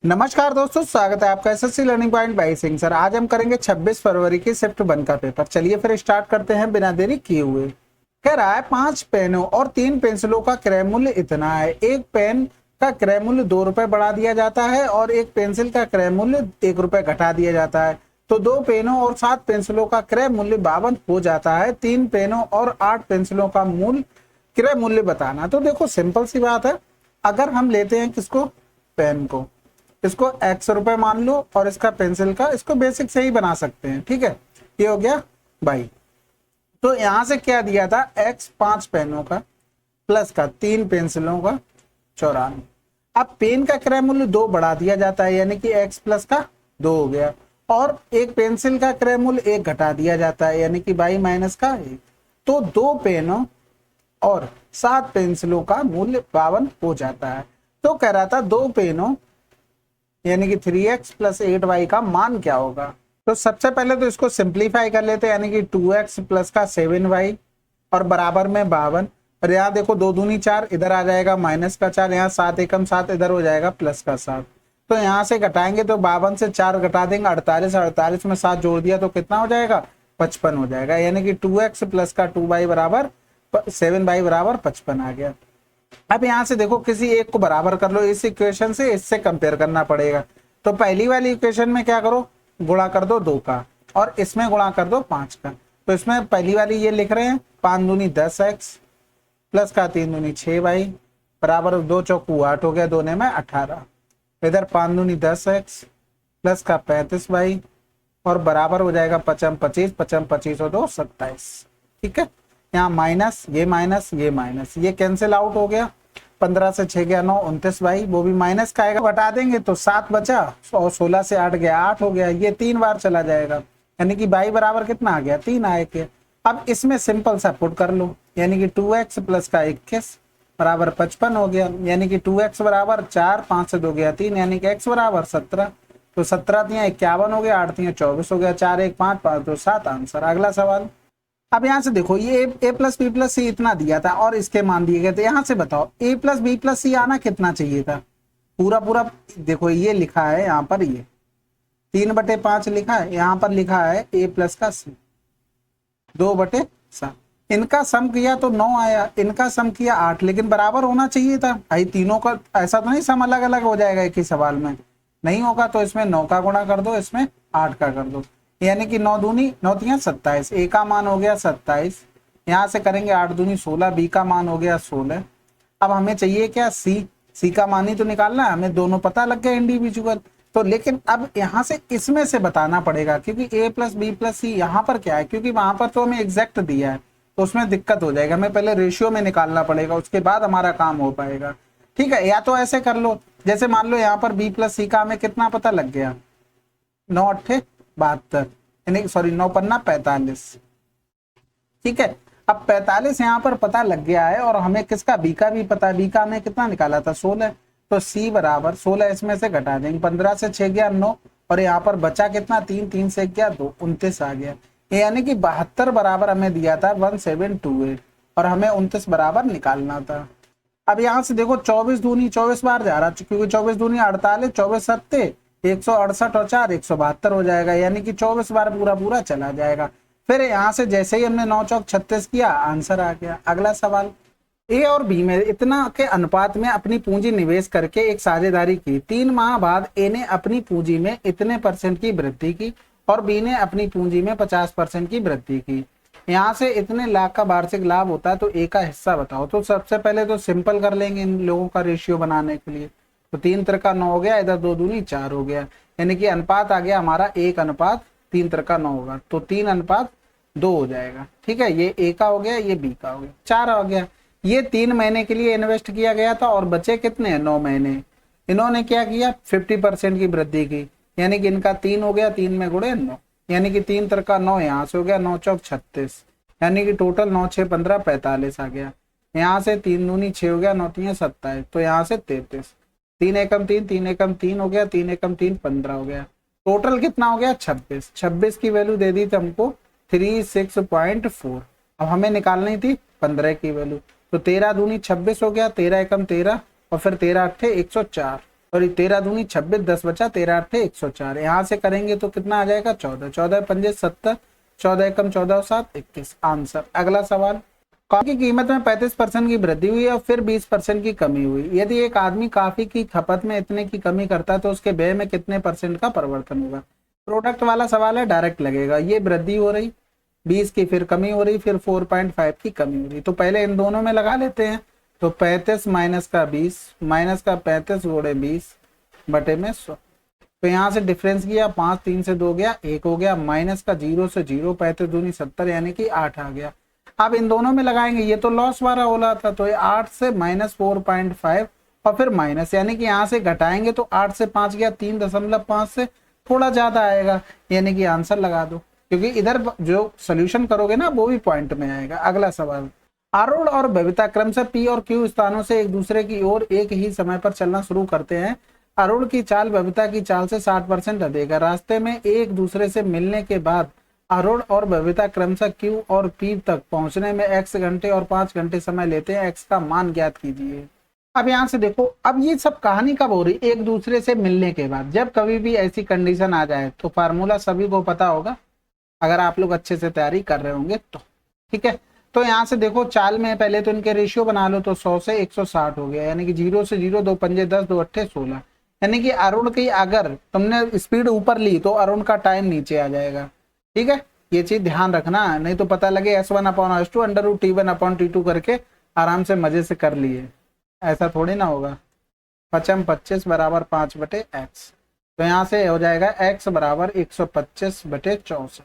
नमस्कार दोस्तों, स्वागत है आपका SSC learning point by Singh sir. आज हम करेंगे 26 फरवरी की शिफ्ट 1 का पेपर। चलिए फिर स्टार्ट करते हैं बिना देरी किए हुए। कह रहा है 5 पेनों और 3 पेंसिलों का क्रय मूल्य इतना है। एक पेन का क्रय मूल्य 2 रुपए बढ़ा दिया जाता है और एक पेंसिल का क्रय मूल्य 1 रुपए घटा दिया जाता है। तो 2 पेनों और 7 पेंसिलों का क्रय मूल्य 52 हो जाता है। 3 पेनों और 8 पेंसिलों का मूल्य क्रय मूल्य बताना। तो देखो सिंपल सी बात है। अगर हम लेते हैं किसको, पेन को, इसको x रुपए मान लो और इसका पेंसिल का, इसको बेसिक से ही बना सकते हैं। ठीक है, ये हो गया बाई। तो यहां से क्या दिया था, x 5 पेनों का प्लस का 3 पेंसिलों का 94। अब पेन का क्रय मूल्य 2 बढ़ा दिया जाता है, यानी कि x प्लस का 2 हो गया, और एक पेंसिल का क्रय मूल्य 1 घटा दिया जाता है, यानी कि बाई माइनस का 1। तो 2 पेनों और 7 पेंसिलों का मूल्य 52 हो जाता है। तो कह रहा था 2 पेनों यानी कि 3x प्लस 8y का मान क्या होगा। तो सबसे पहले तो इसको सिंप्लीफाई कर लेते हैं, यानी कि 2x प्लस का 7y और बराबर में 52। और यहाँ देखो 2 दूनी 4, इधर आ जाएगा माइनस का 4, यहाँ 7 एकम 7, इधर हो जाएगा प्लस का 7। तो यहाँ से घटाएंगे तो 52 से 4 घटा देंगे 48, 48 में 7 जोड़ दिया तो कितना हो जाएगा, 55 हो जाएगा। यानी कि 2x प्लस का 2y बराबर 7y बराबर 55 आ गया। अब यहां से देखो किसी एक को बराबर कर लो, इस इक्वेशन से इससे कंपेयर करना पड़ेगा। तो पहली वाली इक्वेशन में क्या करो, गुणा कर दो 2 का और इसमें गुणा कर दो 5 का। तो इसमें पहली वाली ये लिख रहे हैं 5 दूनी 10x प्लस का 3 दूनी 6y बराबर 2 चौकू 8 हो गया, 2 ने में 18। इधर 5 दूनी 10x प्लस का 35y और बराबर हो जाएगा 55 25, 55 25 और 2 27। ठीक है, यहाँ माइनस ये माइनस ये कैंसिल आउट हो गया। 15 से 6 गया 9, 29 भाई, वो भी माइनस का आएगा, घटा देंगे तो 7 बचा और 16 से 8 गया 8 हो गया। ये 3 बार चला जाएगा, यानी कि बाई बराबर कितना आ गया, 3 आएगा। अब इसमें सिंपल सा पुट कर लो, यानी कि 2x प्लस का 21 बराबर 55 हो गया, यानी कि 2x बराबर 4, 5 से 2 गया 3, यानी कि x बराबर 17। तो 17 तिया 51 हो गया, 8 तिया 24 हो गया, 4 1 5 5 2 7 आंसर। अगला सवाल। अब यहां से देखो ये a प्लस बी प्लस सी इतना दिया था और इसके मान दिए गए थे। यहां से बताओ a प्लस बी प्लस सी आना कितना चाहिए था। पूरा पूरा देखो ये लिखा है यहाँ पर, ये 3/5 लिखा है, यहाँ पर लिखा है a प्लस का सी 2/7। इनका सम किया तो 9 आया, इनका सम किया 8, लेकिन बराबर होना चाहिए था भाई तीनों का। ऐसा तो नहीं सम अलग अलग हो जाएगा एक ही सवाल में, नहीं होगा। तो इसमें 9 का गुणा कर दो, इसमें 8 का कर दो, यानी कि 9 दूनी 9 तिया 27, ए का मान हो गया 27। यहाँ से करेंगे 8 दूनी 16, बी का मान हो गया 16। अब हमें चाहिए क्या, सी का मान ही तो निकालना है हमें, दोनों पता लग गए इंडिविजुअल। तो लेकिन अब यहाँ से इसमें से बताना पड़ेगा, क्योंकि ए प्लस बी प्लस सी यहाँ पर क्या है, क्योंकि वहां पर तो हमें एग्जैक्ट दिया है तो उसमें दिक्कत हो जाएगा। हमें पहले रेशियो में निकालना पड़ेगा, उसके बाद हमारा काम हो पाएगा। ठीक है, या तो ऐसे कर लो, जैसे मान लो यहाँ पर बी प्लस सी का हमें कितना पता लग गया, 9 8 72, यानी सॉरी 9 पन्ना 45। ठीक है, अब 45 यहाँ पर पता लग गया है और हमें किसका, बी का भी पता है। बी का हमें कितना निकाला था, 16। तो सी बराबर 16, इसमें से घटा देंगे, 15 से 6 गया 9 और यहाँ पर बचा कितना 3, 3 से गया 2, 29 आ गया। यानी कि 72 बराबर हमें दिया था 1728 और हमें 29 बराबर निकालना था। अब यहाँ से देखो 24 दूनी 24 बार जा रहा, क्योंकि 24 दूनी 48, 24 सत्ते 168 और 4 172 हो जाएगा, यानी कि 24 बार पूरा पूरा चला जाएगा। फिर यहाँ से जैसे ही हमने 9 चौक 36 किया, आंसर आ गया। अगला सवाल। ए और बी में इतना के अनुपात में अपनी पूंजी निवेश करके एक साझेदारी की। 3 माह बाद ए ने अपनी पूंजी में इतने % की वृद्धि की और बी ने अपनी पूंजी में 50% की वृद्धि की। यहाँ से इतने लाख का वार्षिक लाभ होता है, तो ए का हिस्सा बताओ। तो सबसे पहले तो सिंपल कर लेंगे इन लोगों का रेशियो बनाने के लिए। तो 3 त्रिका 9 हो गया, इधर 2 दूनी 4 हो गया, यानी कि अनुपात आ गया हमारा 1:3 त्रिका 9 होगा, तो 3:2 हो जाएगा। ठीक है, ये ए का हो गया, ये बी का हो गया, 4 हो गया। ये 3 महीने के लिए इन्वेस्ट किया गया था और बचे कितने, 9 महीने। इन्होंने क्या किया, 50% की वृद्धि की, यानी कि इनका 3 हो गया, 3 में गुणे 9, यानी कि 3 त्रिका 9 यहाँ से हो गया, 9 चौक 36, यानी कि टोटल 9 6 15 45 आ गया। यहाँ से 3 दूनी 6 हो गया, 9 तिया 27, तो यहाँ से 33, 3 एकम 3, 3 एकम 3 हो गया, 3 एकम 3 15 हो गया। टोटल कितना हो गया, 26। 26 की वैल्यू दे दी थी हमको 36.4। अब हमें निकालनी थी 15 की वैल्यू, तो 13 दूनी 26 हो गया, 13 एकम 13 और फिर 13 अट्ठे 104, और 13 दूनी 26, 10 बचा, 13 अट्ठे 104। यहाँ से करेंगे तो कितना आ जाएगा 14, 14 पंजे 70, 14 एकम 14 और 7 21। आंसर। अगला सवाल, कॉफी की कीमत में 35% की वृद्धि हुई और फिर 20% की कमी हुई। यदि एक आदमी कॉफी की खपत में इतने की कमी करता है तो उसके व्यय में कितने % का परिवर्तन होगा। प्रोडक्ट वाला सवाल है, डायरेक्ट लगेगा। ये वृद्धि हो रही 20 की, फिर कमी हो रही, फिर 4.5 की कमी हो रही। तो पहले इन दोनों में लगा लेते हैं। तो 35 माइनस का 20 माइनस का 35 गुणे 20 बटे में 100। तो यहाँ से डिफरेंस किया, 5 3 से 2 गया, 1 हो गया, माइनस का 0 से 0, 35 दूनी 70 यानी कि 8 आ गया। अब इन दोनों में लगाएंगे, ये तो लॉस वाला हो रहा था, तो ये 8 से माइनस 4.5 और फिर माइनस, यानी कि यहाँ से घटाएंगे तो 8 से 5 गया, 3.5 से थोड़ा ज्यादा आएगा, यानी कि आंसर लगा दो, क्योंकि इधर जो सोल्यूशन करोगे ना वो भी पॉइंट में आएगा। अगला सवाल, आरूढ़ और बबीता क्रमशः पी और क्यू स्थानों से एक दूसरे की ओर एक ही समय पर चलना शुरू करते हैं। आरूढ़ की चाल बबीता की चाल से 60% अधिक है। रास्ते में एक दूसरे से मिलने के बाद आरूढ़ और बबीता क्रमशः क्यू और पी तक पहुंचने में x घंटे और 5 घंटे समय लेते हैं। x का मान ज्ञात कीजिए। अब यहाँ से देखो, अब ये सब कहानी कब हो रही, एक दूसरे से मिलने के बाद। जब कभी भी ऐसी कंडीशन आ जाए तो फार्मूला सभी को पता होगा, अगर आप लोग अच्छे से तैयारी कर रहे होंगे तो। ठीक है, तो यहाँ से देखो चाल में पहले तो इनके रेशियो बना लो, तो 100 से 160 हो गया, यानी कि 0 से 0, 2 पंजे 10, 2 अट्ठे 16, यानी कि अरुण की अगर तुमने स्पीड ऊपर ली तो अरुण का टाइम नीचे आ जाएगा। ठीक है, ये चीज ध्यान रखना, नहीं तो पता लगे S1/S2 √T1/T2 करके आराम से मजे से कर लिए, ऐसा थोड़ी ना होगा। 55 25 बराबर 5/x, तो यहाँ से हो जाएगा x बराबर 125/64।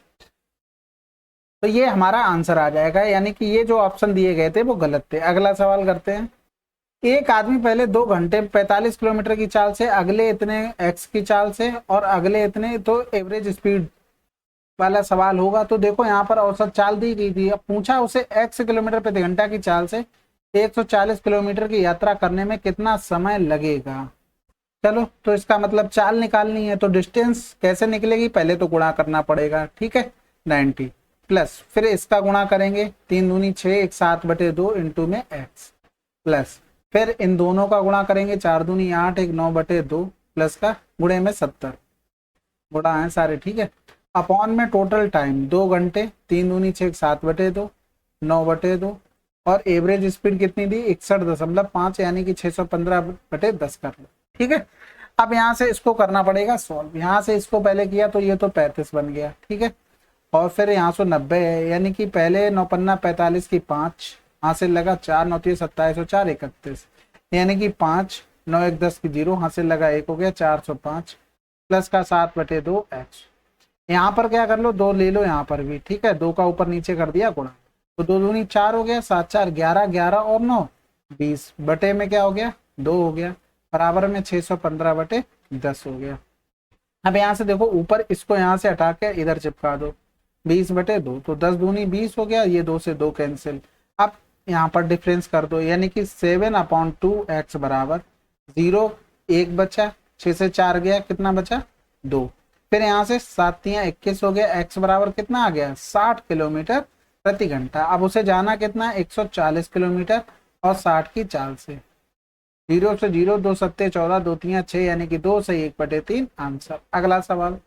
तो ये हमारा आंसर आ जाएगा, यानी कि ये जो ऑप्शन दिए गए थे वो गलत थे। अगला सवाल करते हैं, एक आदमी पहले 2 घंटे 45 किलोमीटर की चाल से, अगले इतने x की चाल से और अगले इतने, तो एवरेज स्पीड वाला सवाल होगा। तो देखो यहाँ पर औसत चाल दी गई थी, अब पूछा उसे x किलोमीटर प्रति घंटा की चाल से 140 किलोमीटर की यात्रा करने में कितना समय लगेगा। चलो, तो इसका मतलब चाल निकालनी है, तो डिस्टेंस कैसे निकलेगी, पहले तो गुणा करना पड़ेगा। ठीक है, 90 प्लस फिर इसका गुणा करेंगे, 3 दूनी 6, 1 7/2 इंटू में x प्लस फिर इन दोनों का गुणा करेंगे, 4 दूनी 8, 1 9/2 प्लस का गुणे में 70, गुणा है सारे। ठीक है, अपॉन में टोटल टाइम 2 घंटे, 3 दूनी 6, 7/2 9/2 और एवरेज स्पीड कितनी दी 61.5, यानी कि 615/10 कर लो। ठीक है, अब यहाँ से इसको करना पड़ेगा सॉल्व। यहाँ से इसको पहले किया तो ये तो 35 बन गया। ठीक है, और फिर यहाँ से 90 है, यानी कि पहले 9 पन्ना 45 की 5, यहाँ से लगा 4 9 27 और 4 31, यानी कि 5 9 1 10 की 0, यहाँ से लगा 1 हो गया 405 प्लस का 7/2 x। यहाँ पर क्या कर लो, 2 ले लो यहाँ पर भी। ठीक है, 2 का ऊपर नीचे कर दिया गुणा, तो 2 दूनी 4 हो गया, 7 4 11, 11 और 9 20, बटे में क्या हो गया 2 हो गया, बराबर में 615/10 हो गया। अब यहाँ से देखो ऊपर इसको यहाँ से हटा के इधर चिपका दो, 20/2, तो 10 दूनी 20 हो गया, ये 2 से 2 कैंसिल। अब यहाँ पर डिफरेंस कर दो, यानी कि 7/2x बराबर 0, 1 बचा, 6 से 4 गया, कितना बचा 2, फिर यहाँ से 7 3 21 हो गया, x बराबर कितना आ गया 60 किलोमीटर प्रति घंटा। अब उसे जाना कितना 140 किलोमीटर और 60 की चाल से, 0 से 0, 2 7 14, 2 3 6, यानी कि 2 से 1/3 आंसर। अगला सवाल,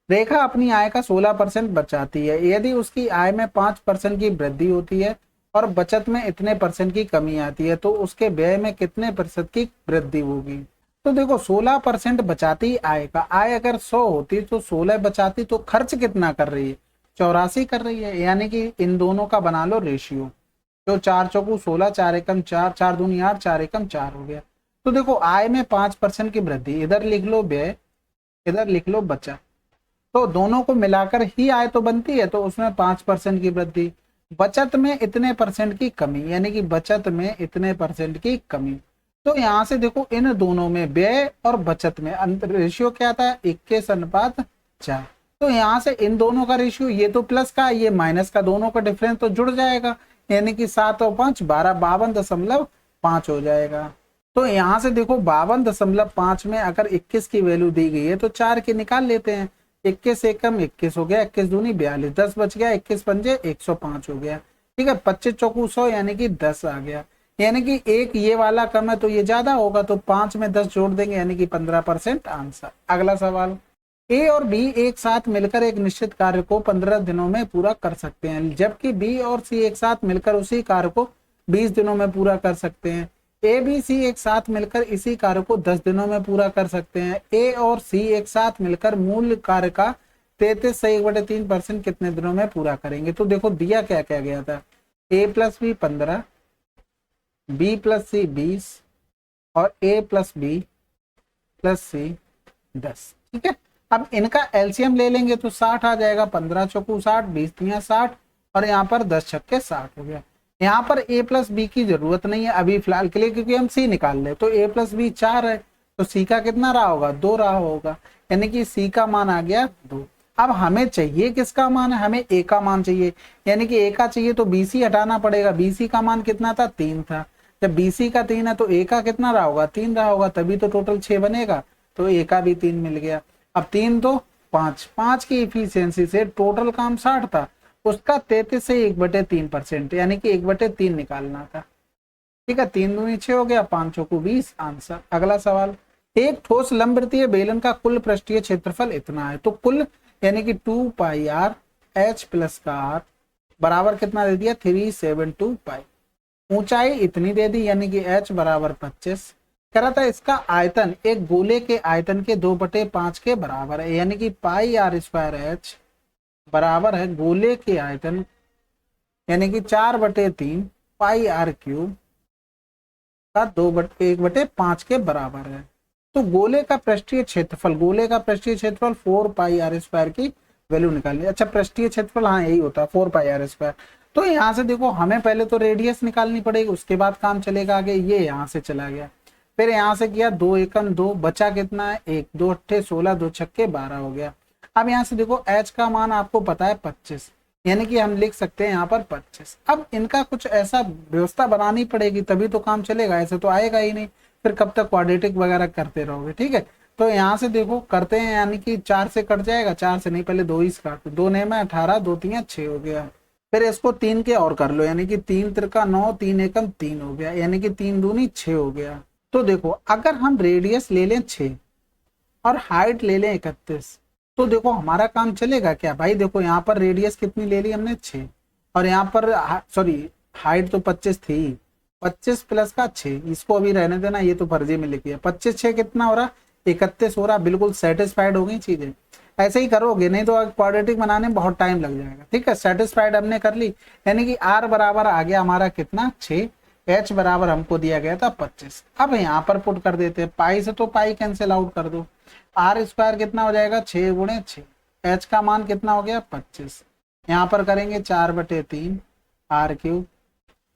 रेखा अपनी आय का 16% बचाती है। यदि उसकी आय में 5% की वृद्धि होती है और बचत में इतने % की कमी आती है तो उसके व्यय में कितने % की वृद्धि होगी। तो देखो 16% बचाती आय का, आय अगर 100 होती तो 16 बचाती, तो खर्च कितना कर रही है 84 कर रही है, यानी कि इन दोनों का बना लो रेशियो। तो 4 चौकू 16, 4 एकम 4, 4 दूनी 8, 4 एकम 4 हो गया। तो देखो आय में 5% की वृद्धि, इधर लिख लो व्यय, इधर लिख लो बचत, तो दोनों को मिलाकर ही आय तो बनती है, तो उसमें 5% की वृद्धि, बचत में इतने % की कमी, यानी कि बचत में इतने % की कमी। तो यहाँ से देखो इन दोनों में व्यय और बचत में रेशियो क्या था 21:4, तो यहाँ से इन दोनों का रेशियो, ये तो प्लस का ये माइनस का, दोनों का डिफरेंस तो जुड़ जाएगा, यानी कि 7 और 5 12, 52.5 हो जाएगा। तो यहाँ से देखो 52.5 में अगर 21 की वैल्यू दी गई है तो 4 की निकाल लेते हैं, 21 एकम 21 हो गया, 21 दूनी 42, 10 बच गया, 21 पंजे 105 हो गया। ठीक है, 25 चौकू 100, यानी कि 10 आ गया, यानी कि एक ये वाला कम है तो ये ज्यादा होगा, तो 5 में 10 जोड़ देंगे यानी कि 15% आंसर। अगला सवाल, ए और बी एक साथ मिलकर एक निश्चित कार्य को 15 दिनों में पूरा कर सकते हैं, जबकि बी और सी एक साथ मिलकर उसी कार्य को 20 दिनों में पूरा कर सकते हैं। ए बी सी एक साथ मिलकर इसी कार्य को 10 दिनों में पूरा कर सकते हैं। ए और सी एक साथ मिलकर मूल कार्य का 33 से 1/3% कितने दिनों में पूरा करेंगे। तो देखो दिया क्या क्या गया था, ए प्लस बी 15, बी प्लस सी 20 और ए प्लस बी प्लस सी 10। ठीक है, अब इनका एलसीएम ले लेंगे तो 60 आ जाएगा, 15 चौकू 60, 20 तिया 60 और यहाँ पर 10 छक्के 60 हो गया। यहाँ पर ए प्लस बी की जरूरत नहीं है अभी फिलहाल के लिए, क्योंकि हम सी निकाल ले, तो ए प्लस बी 4 है तो सी का कितना रहा होगा, 2 रहा होगा, यानी कि सी का मान आ गया 2। अब हमें चाहिए किसका मान है, हमें ए का मान चाहिए, यानी कि ए का चाहिए तो बीसी हटाना पड़ेगा। बीसी का मान कितना था, 3 था, जब बीसी का 3 है तो ए का कितना रहा होगा, 3 रहा होगा, तभी तो टोटल 6 बनेगा, तो ए का भी 3 मिल गया। अब 3 तो 5, 5 की इफिशियंसी से टोटल काम 60 था, उसका 33 से 1/3% यानी कि 1/3 निकालना था। ठीक है, 3 दूनी 6 हो गया, 5 चौकू 20 आंसर। अगला सवाल, एक ठोस लंबवृत्तीय बेलन का कुल पृष्ठीय क्षेत्रफल इतना है, तो कुल यानी कि 2 पाई आर एच प्लस का आर बराबर कितना दे दिया, 372 पाई। ऊंचाई इतनी दे दी यानी कि एच बराबर 25। कह रहा था इसका आयतन एक गोले के आयतन के 2/5 के बराबर है, यानी कि पाई आर स्क्वायर एच बराबर है गोले के आयतन यानी कि 4/3 पाई आर क्यूब का 1/5 के बराबर है। तो गोले का पृष्ठीय क्षेत्रफल, गोले का पृष्ठीय क्षेत्रफल 4 पाई आर स्क्वायर की वैल्यू निकालनी। अच्छा, पृष्ठीय क्षेत्रफल हाँ यही होता है 4 पाई आर स्क्वायर। तो यहाँ से देखो हमें पहले तो रेडियस निकालनी पड़ेगी, उसके बाद काम चलेगा आगे। ये यहाँ से चला गया, फिर यहाँ से किया 2 एकम 2, बचा कितना है 1, 2 अट्ठे 16, 2 छक्के 12 हो गया। अब यहाँ से देखो एच का मान आपको पता है 25, यानी कि हम लिख सकते हैं यहाँ पर 25। अब इनका कुछ ऐसा व्यवस्था बनानी पड़ेगी तभी तो काम चलेगा, ऐसे तो आएगा ही नहीं, फिर कब तक क्वाड्रेटिक वगैरह करते रहोगे। ठीक है, तो यहाँ से देखो करते हैं, यानी कि 4 से कट जाएगा, 4 से नहीं पहले 2 ही काट, 2 ने में 18, 2 तिया 6 हो गया। फिर इसको 3 के और कर लो, यानी कि 3 त्रिका 9, 3 एकम 3 हो गया, यानी कि 3 दूनी 6 हो गया। तो देखो अगर हम रेडियस ले लें 6 और हाइट ले लें 31, तो देखो हमारा काम चलेगा क्या भाई। देखो यहाँ पर रेडियस कितनी ले ली हमने 6, और यहाँ पर सॉरी हाइट तो 25 थी, 25 प्लस का 6, इसको अभी रहने देना, ये तो फर्जी में लिखी है। 25 6 कितना हो रहा, 31 हो रहा। बिल्कुल सेटिस्फाइड हो गई चीजें, ऐसे ही करोगे, नहीं तो क्वाड्रेटिक बनाने में बहुत टाइम लग जाएगा। ठीक है, सेटिस्फाइड हमने कर ली, यानी कि आर बराबर आ गया हमारा कितना 6, एच बराबर हमको दिया गया था 25। अब यहाँ पर पुट कर देते हैं, पाई से तो पाई कैंसिल आउट कर दो, आर स्क्वायर कितना हो जाएगा 6 गुणे 6, एच का मान कितना हो गया 25। यहाँ पर करेंगे 4/3 आर क्यूब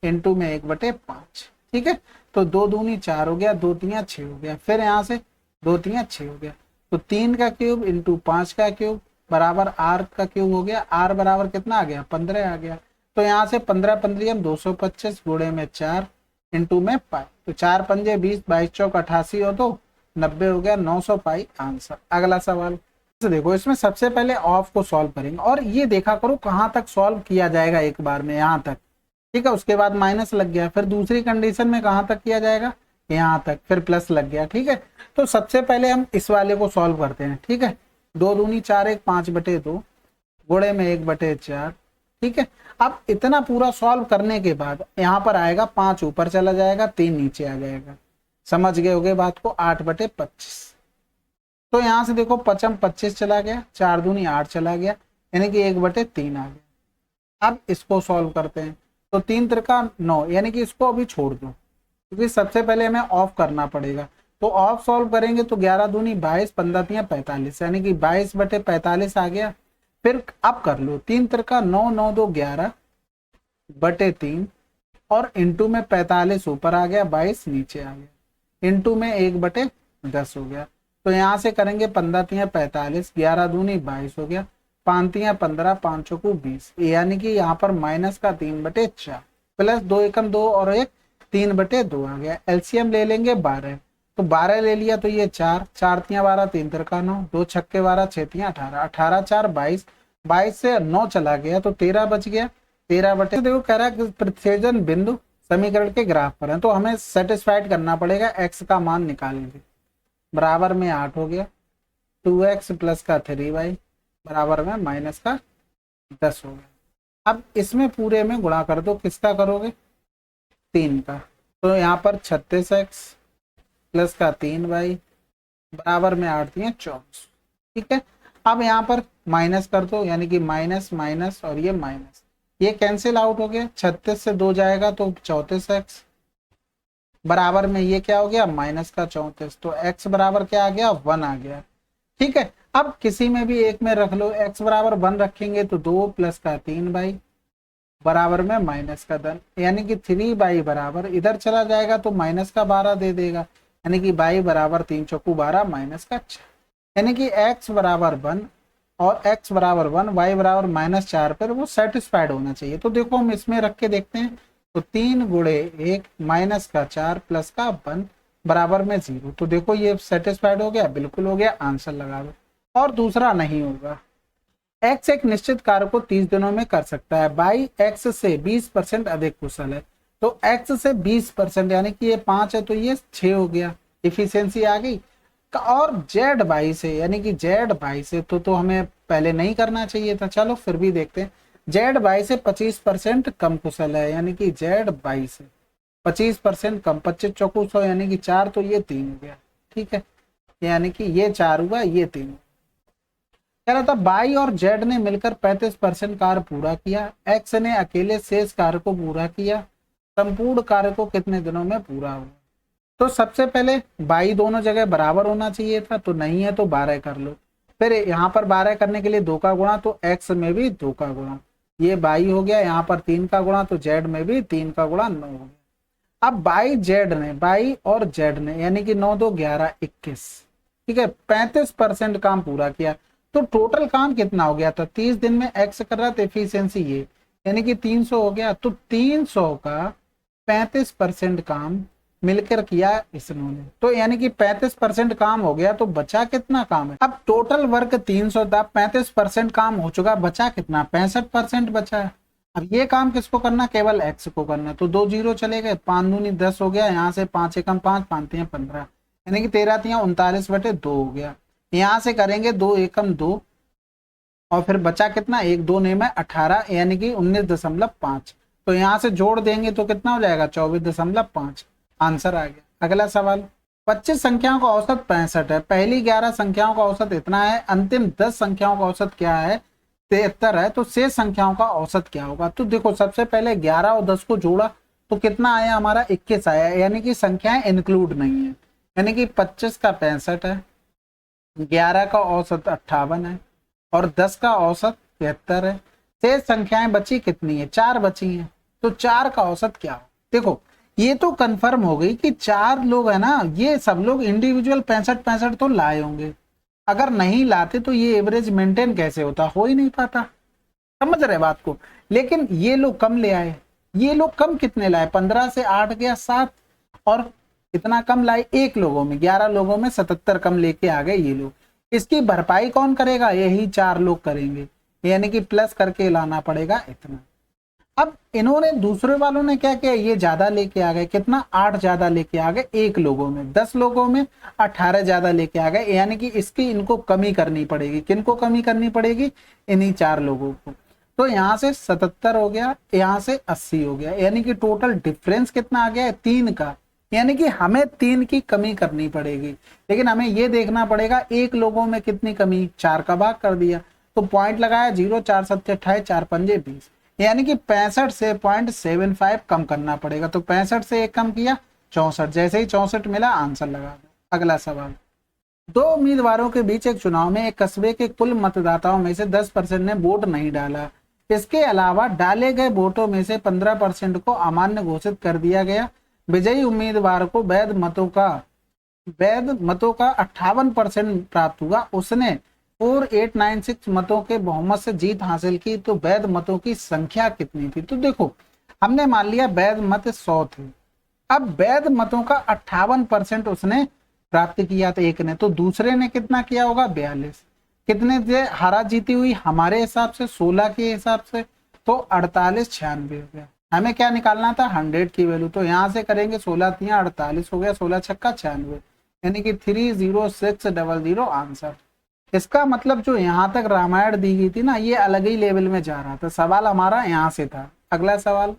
इंटू में 1/5। ठीक है, तो 2 दूनी 4 हो गया, 2 तिया 6 हो गया, फिर यहाँ से 2 तिया 6 हो गया, तो 3 का क्यूब इंटू 5 का क्यूब बराबर आर का क्यूब हो गया। आर बराबर कितना आ गया 15 आ गया, तो यहाँ से 15 15 225 गुणे में 4 इंटू में पाई, तो 4 पंजे 20, 22 चौक 88 हो तो 90 हो गया, 900 पाई आंसर। अगला सवाल तो देखो, इसमें सबसे पहले ऑफ को सॉल्व करेंगे और ये देखा करो कहाँ तक सॉल्व किया जाएगा एक बार में, यहाँ तक। ठीक है, उसके बाद माइनस लग गया, फिर दूसरी कंडीशन में कहाँ तक किया जाएगा, यहाँ तक, फिर प्लस लग गया। ठीक है, तो सबसे पहले हम इस वाले को सॉल्व करते हैं। ठीक है, 2 दूनी 4 1 5/2 गुणे में 1/4। ठीक है, अब इतना पूरा सॉल्व करने के बाद यहाँ पर आएगा 5 ऊपर चला जाएगा, 3 नीचे आ जाएगा। समझ गए होगे बात को, 8/25। तो यहाँ से देखो 5 25 चला गया, 4 दूनी 8 चला गया, यानी कि 1/3 आ गया। अब इसको सॉल्व करते हैं, तो 3 त्रिका 9, यानी कि इसको अभी छोड़ दो क्योंकि सबसे पहले हमें ऑफ करना पड़ेगा। तो ऑफ सॉल्व करेंगे तो 11 दूनी 22, 15 तिया 45, यानी कि 22/45 आ गया। फिर अब कर लो 3 त्रिका 9, 9 2 11/3 और इंटू में 45 ऊपर आ गया, 22 नीचे आ गया, इंटू में 1/10 हो गया। तो यहाँ से करेंगे 15 तिया 45, 11 दूनी 22 हो गया, 5 तिया 15, 5 चौकू 20, यानी कि यहाँ पर माइनस का 3/4 प्लस 2 एकम 2 और 1 3/2 आ गया। एलसीएम ले लेंगे 12, तो 12 ले लिया तो ये 4, 4 तिया 12, 3 त्रिका 9, 2 छक्के 12, 6 तिया 18, 18 4 22, 22 से 9 चला गया तो 13 बच गया, 13/। देखो कह रहा है प्रतिच्छेदन बिंदु समीकरण के ग्राफ पर है, तो हमें सेटिस्फाइड करना पड़ेगा, एक्स का मान निकालेंगे। बराबर में 8 हो गया, 2x प्लस का 3y बराबर में माइनस का 10 हो गया। अब इसमें पूरे में गुणा कर दो, किसका करोगे? 3 का। तो यहाँ पर 36x प्लस का 3y बराबर में 8 दिए 24। ठीक है, अब यहाँ पर माइनस कर दो, यानी कि माइनस माइनस और ये माइनस, ये कैंसिल आउट हो गया। 36 से 2 जाएगा तो 34x बराबर में ये क्या हो गया? माइनस का 34। तो x बराबर क्या आ गया? 1 आ गया। ठीक है, अब किसी में भी एक में रख लो, x बराबर 1 रखेंगे तो 2 प्लस का 3y बराबर में माइनस का 10, यानी कि 3y बराबर इधर चला जाएगा तो माइनस का 12 दे देगा, यानी कि y बराबर 3 चौकू 12 माइनस का 6, यानी कि x बराबर 1 और x बराबर 1, y बराबर -4 पर वो सेटिस्फाइड होना चाहिए। तो देखो हम इसमें रख के देखते हैं, तो 3 गुणे 1 माइनस का 4 प्लस का 1 बराबर में 0। तो देखो ये सेटिस्फाइड हो गया, बिल्कुल हो गया, आंसर लगा दो। और दूसरा नहीं होगा, x एक निश्चित कार्य को 30 दिनों में कर सकता है, बाई x से 20% अधिक कुशल है। तो x से 20%, यानी कि ये 5 है तो ये 6 हो गया, इफिशियंसी आ गई। और z बाई से, यानी कि z बाई से तो हमें पहले नहीं करना चाहिए था, चलो फिर भी देखते हैं। z बाई से 25% कम कुशल है, यानी कि z बाई से 25% कम, 25 चौकू 100 यानी कि 4, तो ये 3 हो गया। ठीक है, यानी कि ये 4 हुआ, ये 3। कह रहा था बाई और जेड ने मिलकर 35% कार्य पूरा किया, एक्स ने अकेले शेष कार्य को पूरा किया, संपूर्ण कार्य को कितने दिनों में पूरा हुआ? तो सबसे पहले बाई दोनों जगह बराबर होना चाहिए था, तो नहीं है तो 12 कर लो। फिर यहाँ पर 12 करने के लिए 2 का गुणा, तो एक्स में भी 2 का गुणा, ये बाई हो गया। यहाँ पर 3 का गुणा, तो जेड में भी 3 का गुणा 9 हो गया। अब बाई जेड ने, बाई और जेड ने, यानी कि 9 2 11 21, ठीक है, 35% काम पूरा किया। तो टोटल काम कितना हो गया था? 30 दिन में एक्स कर रहा था, एफिशिएंसी ये, यानी कि 300 हो गया। तो 300 का 35% काम मिलकर किया इसने, तो यानी कि 35% काम हो गया। तो बचा कितना काम है? अब टोटल वर्क 300 था, 35% काम हो चुका, बचा कितना? 65% बचा है। अब ये काम किसको करना? केवल एक्स को करना। तो 2 0 चले गए, 5 दूनी 10 हो गया, यहाँ से 5 एकम 5, 5 3 15, यानी कि 13 3 39/2 हो गया। यहाँ से करेंगे 2 एकम 2, और फिर बचा कितना? 1 2 ने में 18, यानी कि 19.5। तो यहाँ से जोड़ देंगे तो कितना हो जाएगा? 24.5। आंसर आ गया। अगला सवाल, 25 संख्याओं का औसत 65 है, पहली 11 संख्याओं का औसत इतना है, अंतिम 10 संख्याओं का औसत क्या है? 73 है, तो शेष संख्याओं का औसत क्या होगा? तो देखो सबसे पहले 11 और 10 को जोड़ा तो कितना आया? हमारा 21 आया, यानी कि संख्याएं इंक्लूड नहीं है, यानी कि 25 का 65 है, 11 का औसत 58 है और 10 का औसत 73 है। शेष संख्याएं बची कितनी है? 4 बची हैं। तो 4 का औसत क्या हो? देखो ये तो कंफर्म हो गई कि 4 लोग है ना, ये सब लोग इंडिविजुअल 65 तो लाए होंगे। अगर नहीं लाते तो ये एवरेज मेंटेन कैसे होता? हो ही नहीं पाता। समझ रहे बात को? लेकिन ये लोग कम ले आए। ये लोग कम कितने लाए? 15 से 8 गया 7, और इतना कम लाए 1 लोगों में, 11 लोगों में 77 कम लेके आ गए ये लोग। इसकी भरपाई कौन करेगा? यही 4 लोग करेंगे, यानी कि प्लस करके लाना पड़ेगा इतना। अब इन्होंने, दूसरे वालों ने क्या किया? ये ज्यादा लेके आ गए, कितना? 8 ज्यादा लेके आ गए 1 लोगों में, 10 लोगों में 18 ज्यादा लेके आ गए, यानी कि इसकी इनको कमी करनी पड़ेगी। किनको कमी करनी पड़ेगी? इन्हीं 4 लोगों को। तो यहाँ से 77 हो गया, यहाँ से 80 हो गया, यानी कि टोटल डिफरेंस कितना आ गया है? 3 का, यानी कि हमें 3 की कमी करनी पड़ेगी। लेकिन हमें ये देखना पड़ेगा 1 लोगों में कितनी कमी, 4 का भाग कर दिया, तो पॉइंट लगाया 0, 4 7 28, 4 5 20, यानी कि 65 से 0.75 कम करना पड़ेगा। तो 65 से 1 कम किया 64, जैसे ही 64 मिला आंसर लगा दो। अगला सवाल, 2 उम्मीदवारों के बीच एक चुनाव में एक कस्बे के कुल मतदाताओं में से 10% ने वोट नहीं डाला। इसके अलावा डाले गए वोटों में से 15% को अमान्य घोषित कर दिया गया। विजयी उम्मीदवार को वैध मतों का 58% प्राप्त हुआ। उसने 4896 मतों के बहुमत से जीत हासिल की। तो वैध मतों की संख्या कितनी थी? तो देखो हमने मान लिया वैध मत 100 थे। अब वैध मतों का 58% उसने प्राप्त किया था एक ने, तो दूसरे ने कितना किया होगा? 42। कितने थे हारा जीती हुई? हमारे हिसाब से 16 के हिसाब से, तो 48 96 हो गया। हमें क्या निकालना था 100 की वैल्यू, तो यहाँ से करेंगे 16 तिया 48 हो गया, 16 छक्का 96, यानी कि 30600 आंसर। इसका मतलब जो यहाँ तक रामायण दी गई थी ना, ये अलग ही लेवल में जा रहा था। सवाल हमारा यहाँ से था। अगला सवाल,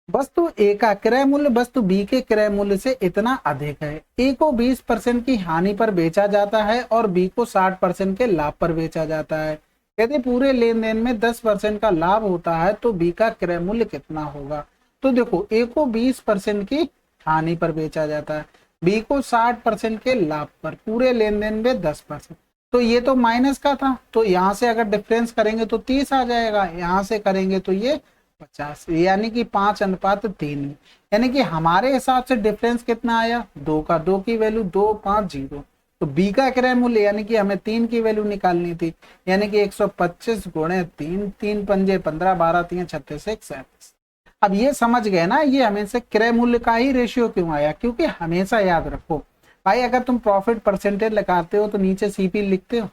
वस्तु ए का क्रय मूल्य वस्तु बी के क्रय मूल्य से इतना अधिक है। ए को 20% की हानि पर बेचा जाता है और बी को 60% के लाभ पर बेचा जाता है। यदि पूरे लेन देन में 10% का लाभ होता है तो बी का क्रय मूल्य कितना होगा। तो देखो, ए को 20% की हानि पर बेचा जाता है, बी को 60% के लाभ पर, पूरे लेन देन में 10%। तो ये तो माइनस का था, तो यहाँ से अगर डिफरेंस करेंगे तो 30 आ जाएगा, यहाँ से करेंगे तो ये 50, यानी कि 5:3। यानी कि हमारे हिसाब से डिफरेंस कितना आया, 2 का, 2 की वैल्यू 250। तो बी का क्रय मूल्य यानी कि हमें 3 की वैल्यू निकालनी थी, यानी कि 125 गुणे 3, 3 पंजे 15, 12 3 36, 37। अब ये समझ गए ना, ये हमेशा क्रय मूल्य का ही रेशियो क्यों आया, क्योंकि हमेशा याद रखो भाई, अगर तुम प्रॉफिट परसेंटेज लगाते हो तो नीचे सीपी लिखते हो,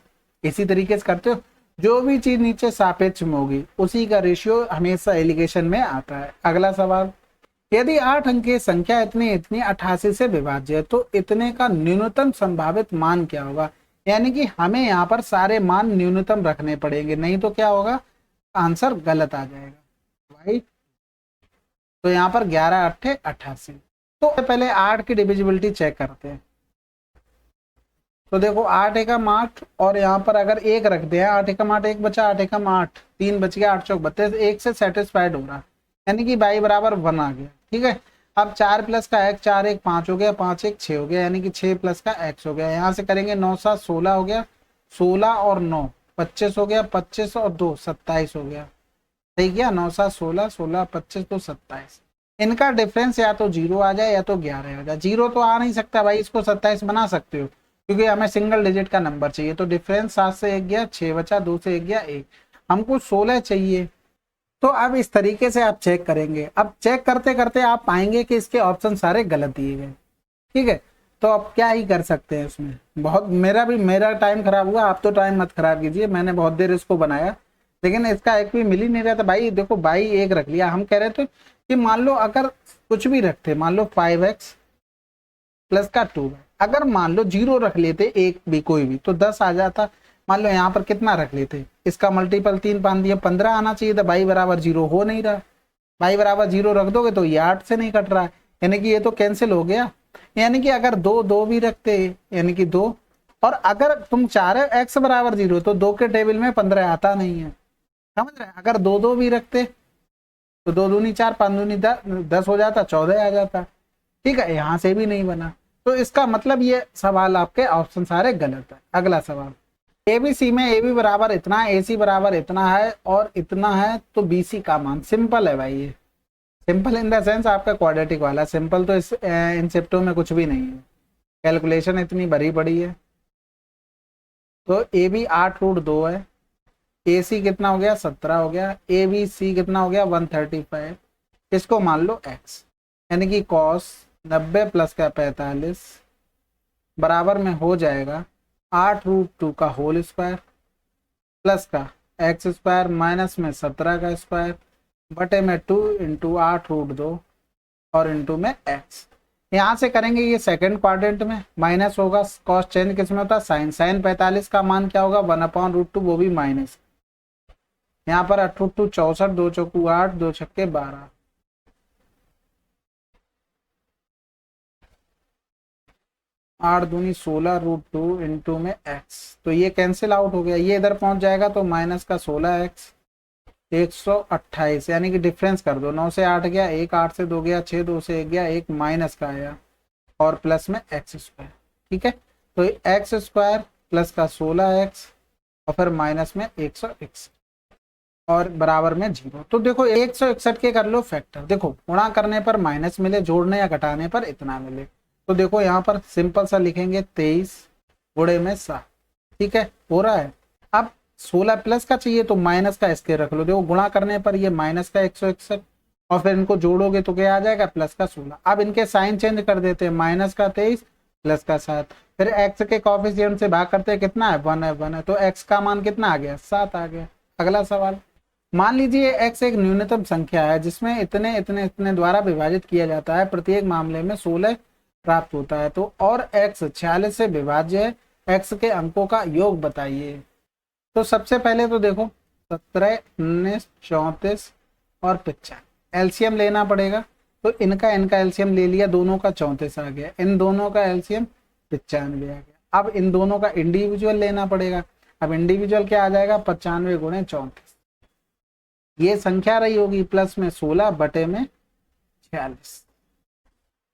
इसी तरीके से करते हो। जो भी चीज नीचे सापेक्ष में होगी उसी का रेशियो हमेशा एलिगेशन में आता है। अगला सवाल, यदि 8 अंक की संख्या इतनी इतनी 88 से विभाज्य है तो इतने का न्यूनतम संभावित मान क्या होगा। यानी कि हमें यहाँ पर सारे मान न्यूनतम रखने पड़ेंगे, नहीं तो क्या होगा, आंसर गलत आ जाएगा भाई। तो यहाँ पर 11 8 88। तो पहले 8 की डिविजिबिलिटी चेक करते हैं। तो देखो 8 एकम 8, और यहाँ पर अगर 1 रख दे, 8 एकम 8 1 बचा, 8 एकम 8 3 बच गया, 8 चौक 32, 1 से सेटिस्फाइड हो रहा, यानी कि y बराबर 1 आ गया। ठीक है, अब 4 प्लस का x, 4 1 5 हो गया, 5 1 6 हो गया, यानी कि 6 प्लस का x हो गया। यहाँ से करेंगे 9 7 16 हो गया, 16 और 9 25 हो गया, 25 और 2 27 हो गया। सही गया, 9 7 16 16 25 तो 27। इनका डिफरेंस या तो 0 आ जाए या तो 11 आ जाए। 0 तो आ नहीं सकता भाई, इसको 27 बना सकते हो क्योंकि हमें सिंगल डिजिट का नंबर चाहिए। तो डिफरेंस 7 से 1 गया, 6 बचा, 2 से 1 गया 1, हमको 16 चाहिए। तो अब इस तरीके से आप चेक करेंगे। अब चेक करते करते आप पाएंगे कि इसके ऑप्शन सारे गलत दिए गए। ठीक है, तो अब क्या ही कर सकते हैं इसमें। बहुत मेरा टाइम खराब हुआ, आप तो टाइम मत खराब कीजिए, मैंने बहुत देर इसको बनाया लेकिन इसका एक भी मिल ही नहीं रहा था भाई। देखो भाई 1 रख लिया, हम कह रहे थे कि मान लो अगर कुछ भी रखते, मान लो 5x प्लस का 2, अगर मान लो 0 रख लेते, एक भी कोई भी, तो 10 आ जाता। मान लो यहाँ पर कितना रख लेते, इसका मल्टीपल 3 5 दिया 15 आना चाहिए था, y बराबर 0 हो नहीं रहा। y बराबर 0 रख दोगे तो ये 8 से नहीं कट रहा है, यानी कि ये तो कैंसिल हो गया। यानी कि अगर 2 2 भी रखते, यानी कि 2, और अगर तुम चाह रहे हो x बराबर 0 तो 2 के टेबल में 15 आता नहीं है, समझ रहे हैं। अगर 2 2 भी रखते तो 2 दूनी 4 5 दूनी 10 हो जाता, 14 आ जाता। ठीक है, यहां से भी नहीं बना, तो इसका मतलब ये सवाल आपके ऑप्शन सारे गलत है। अगला सवाल, एबीसी में ए बी बराबर इतना है, ए सी बराबर इतना है और इतना है, तो बी सी का मान सिंपल है भाई। ये सिंपल इन द सेंस आपका क्वाड्रेटिक वाला सिंपल, तो इस इंसेप्टो में कुछ भी नहीं है, कैलकुलेशन इतनी भरी पड़ी है। तो ए बी 8√2 है, ए सी कितना हो गया 17 हो गया, ए बी सी कितना हो गया 135, इसको मान लो x, यानी कि cos 90 प्लस का 45 बराबर में हो जाएगा 8√2 का होल स्क्वायर प्लस का x स्क्वायर माइनस में 17 का स्क्वायर बटे में 2 इंटू 8√2 और इंटू में x। यहाँ से करेंगे ये सेकंड क्वाड्रेंट में, माइनस होगा, कॉस चेंज किस में होता है, साइन। साइन 45 का मान क्या होगा 1/√2, वो भी माइनस। यहाँ पर 8√2 64, 2 चौकू 8, 2 छक्के 12, 8 दूनी 16√2 इंटू में x, तो ये कैंसिल आउट हो गया, ये इधर पहुंच जाएगा तो माइनस का 16x 128, यानी कि डिफरेंस कर दो, 9 से 8 गया 1, 8 से 2 गया 6, 2 से 1 गया 1, माइनस का आया और प्लस में x स्क्वायर। ठीक है, तो x स्क्वायर प्लस का 16x और फिर माइनस में 161 और बराबर में 0। तो देखो 161 के कर लो फैक्टर, देखो गुणा करने पर माइनस मिले, जोड़ने या घटाने पर इतना मिले। तो देखो यहाँ पर सिंपल सा लिखेंगे 23 गुणे में 7। ठीक है, हो रहा है। अब 16 प्लस का चाहिए तो माइनस का इसके रख लो, देखो गुणा करने पर ये माइनस का 161 और फिर इनको जोड़ोगे तो क्या आ जाएगा प्लस का 16। अब इनके साइन चेंज कर देते हैं, माइनस का 23 प्लस का 7, फिर x के कोएफिशिएंट से भाग करते हैं, कितना है 1 है, 1 है, तो x का मान कितना आ गया 7 आ गया। अगला सवाल, मान लीजिए x एक न्यूनतम संख्या है जिसमें इतने इतने इतने द्वारा विभाजित किया जाता है, प्रत्येक मामले में 16 प्राप्त होता है। तो और x 46 से विभाज्य है, x के अंकों का योग बताइए। तो सबसे पहले तो देखो 17, 19, 34 और 95 एलसीएम लेना पड़ेगा। तो इनका एलसीएम ले लिया, दोनों का 34 आ गया, इन दोनों का एलसीएम 95 आ गया। अब इन दोनों का इंडिविजुअल लेना पड़ेगा। अब इंडिविजुअल क्या आ जाएगा, 95 गुणे 34, ये संख्या रही होगी, प्लस में 16 बटे में 46।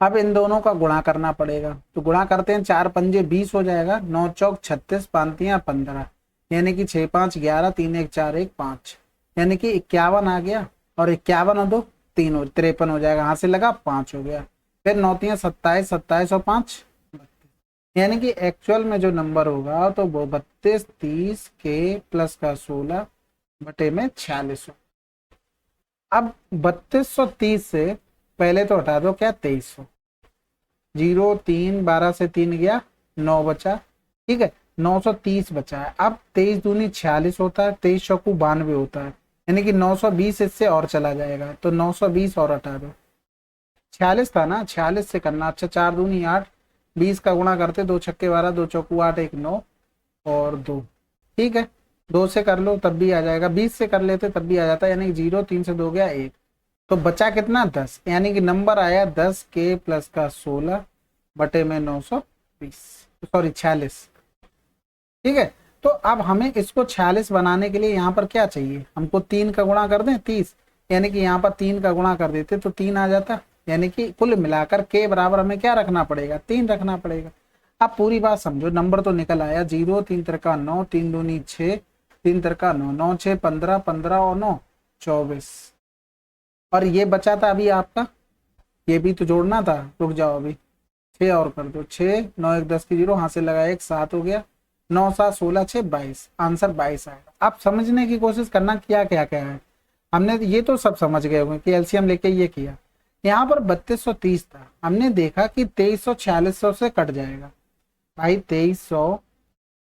अब इन दोनों का गुणा करना पड़ेगा। तो गुणा करते हैं, 4 पंजे 20 हो जाएगा, 9 चौक 36, 5 15, यानी कि 6 5 11, 3 1 4 1 5, यानी कि 51 आ गया। और 51 और 2 3 हो 53 हो जाएगा, यहाँ से लगा 5 हो गया। फिर 9 3 27, 27 और 5 32, यानी कि एक्चुअल में जो नंबर होगा तो वो 32 30 के प्लस का 16 बटे में 46। अब 3230 से पहले तो हटा दो क्या, 2300, 0 3 12 से 3 गया 9 बचा, ठीक है, 930 बचा है। अब 23 दूनी 46 होता है, 23 चौकू 92 होता है, यानी कि 920 इससे और चला जाएगा। तो 920 और हटा दो, 46 था ना, 46 से करना। अच्छा, 4 दूनी 8, 20 का गुणा करते, 2 छक्के 12, 2 चौकू 8, 1 9 और 2, ठीक है, 2 से कर लो तब भी आ जाएगा, 20 से कर लेते तब भी आ जाता है, यानी 0 3 से 2 गया 1। तो बचा कितना, 10, यानी कि नंबर आया 10 के प्लस का 16 बटे में 920, सॉरी 46, ठीक है। तो अब हमें इसको 46 बनाने के लिए यहाँ पर क्या चाहिए, हमको 3 का गुणा कर दें 30, यानी कि यहाँ पर 3 का गुणा कर देते तो 3 आ जाता, यानी कि कुल मिलाकर के बराबर हमें क्या रखना पड़ेगा, 3 रखना पड़ेगा। अब पूरी बात समझो, नंबर तो निकल आया 0 3 तिरका 9, 3 दूनी 6, 3 तिरका 9, 9 6 15, 15 और 9 24, और ये बचा था अभी आपका, ये भी तो जोड़ना था, रुक जाओ अभी, 6 और कर दो, 6 9 1 10 की 0, हाथ से लगाया 1 7 हो गया, 9 7 16 6 22, आंसर 22 आएगा। आप समझने की कोशिश करना क्या क्या क्या है, हमने ये तो सब समझ गए होंगे कि एलसीएम लेके ये किया। यहाँ पर 3230 था, हमने देखा कि 2300 4600 से कट जाएगा भाई, 2300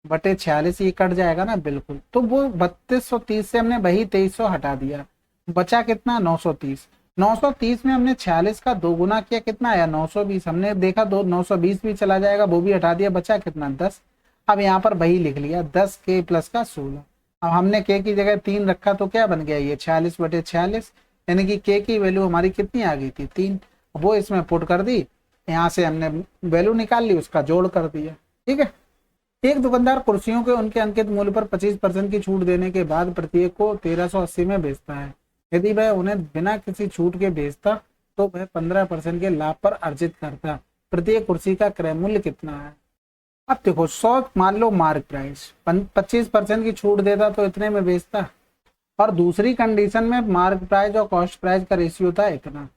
बटे 46 ये कट जाएगा ना, बिल्कुल। तो वो 3230 से हमने वही 2300 हटा दिया, बचा कितना, 930। 930 में हमने 46 का 2 गुना किया, कितना आया 920, हमने देखा 920 भी चला जाएगा, वो भी हटा दिया, बचा कितना 10। अब यहाँ पर वही लिख लिया 10 के प्लस का 16। अब हमने के की जगह 3 रखा तो क्या बन गया ये 46 बटे 46, यानी कि के की वैल्यू हमारी कितनी आ गई थी 3, वो इसमें पुट कर दी, यहाँ से हमने वैल्यू निकाल ली, उसका जोड़ कर दिया, ठीक है। एक दुकानदार कुर्सियों के उनके अंकित मूल्य पर 25% की छूट देने के बाद प्रत्येक को 1380 में बेचता है। यदि वह उन्हें बिना किसी छूट के बेचता तो वह 15% के लाभ पर अर्जित करता। प्रत्येक कुर्सी का क्रय मूल्य कितना है। अब देखो 100 मान लो मार्क प्राइस, 25% की छूट देता तो इतने में बेचता, और दूसरी कंडीशन में मार्क प्राइस और कॉस्ट प्राइस का रेशियो था इतना।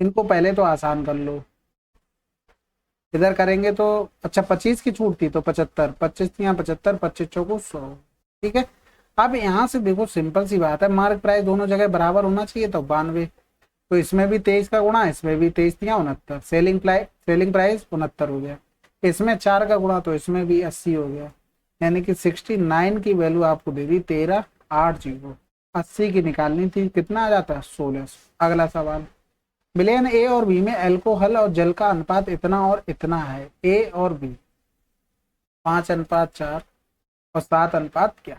इनको पहले तो आसान कर लो, इधर करेंगे तो अच्छा 25 की छूट थी तो 75, 25 यहाँ 75, 25 चौको 100, ठीक है। अब यहाँ से देखो सिंपल सी बात है, मार्क प्राइस दोनों जगह बराबर होना चाहिए, तो 92, तो इसमें भी 23 का गुणा, इसमें भी 23 यहाँ 69, सेलिंग प्राइस 69 हो गया, इसमें 4 का गुणा तो इसमें भी 80 हो गया, यानी कि 69 की वैल्यू आपको दे दी 1380, 80 की निकालनी थी, कितना आ जाता है 1600। अगला सवाल, विलयन ए और बी में अल्कोहल और जल का अनुपात इतना और इतना है, ए और बी 5:4 और 7 क्या,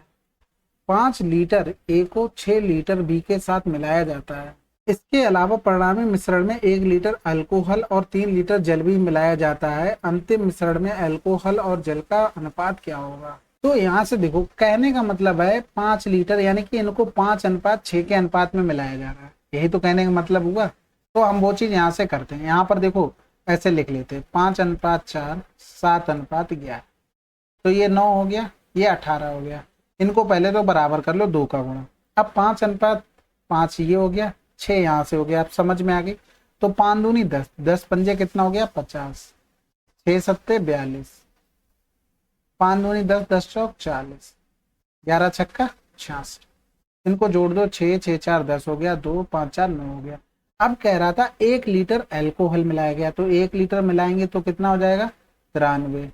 5 लीटर ए को 6 लीटर बी के साथ मिलाया जाता है। इसके अलावा परिणामी मिश्रण में 1 लीटर अल्कोहल और 3 लीटर जल भी मिलाया जाता है। अंतिम मिश्रण में अल्कोहल और जल का अनुपात क्या होगा। तो यहाँ से देखो कहने का मतलब है 5 लीटर, यानी कि इनको 5:6 के अनुपात में मिलाया जा रहा है, यही तो कहने का मतलब हुआ। तो हम वो चीज यहाँ से करते हैं, यहाँ पर देखो ऐसे लिख लेते हैं 5:4 7:11, तो ये 9 हो गया, ये 18 हो गया। इनको पहले तो बराबर कर लो 2 का गुणा। अब 5:5 ये हो गया, 6 यहाँ से हो गया, अब समझ में आ गई। तो 5 दूनी 10, 10 पंजे कितना हो गया 50, 6 7 42, 5 दूनी 10, 10 चौक 40, 11 छक्का 66, इनको जोड़ दो 6 6 4 10 हो गया, 2 5 4 9 हो गया। अब कह रहा था 1 लीटर अल्कोहल मिलाया गया, तो 1 लीटर मिलाएंगे तो कितना हो जाएगा 93।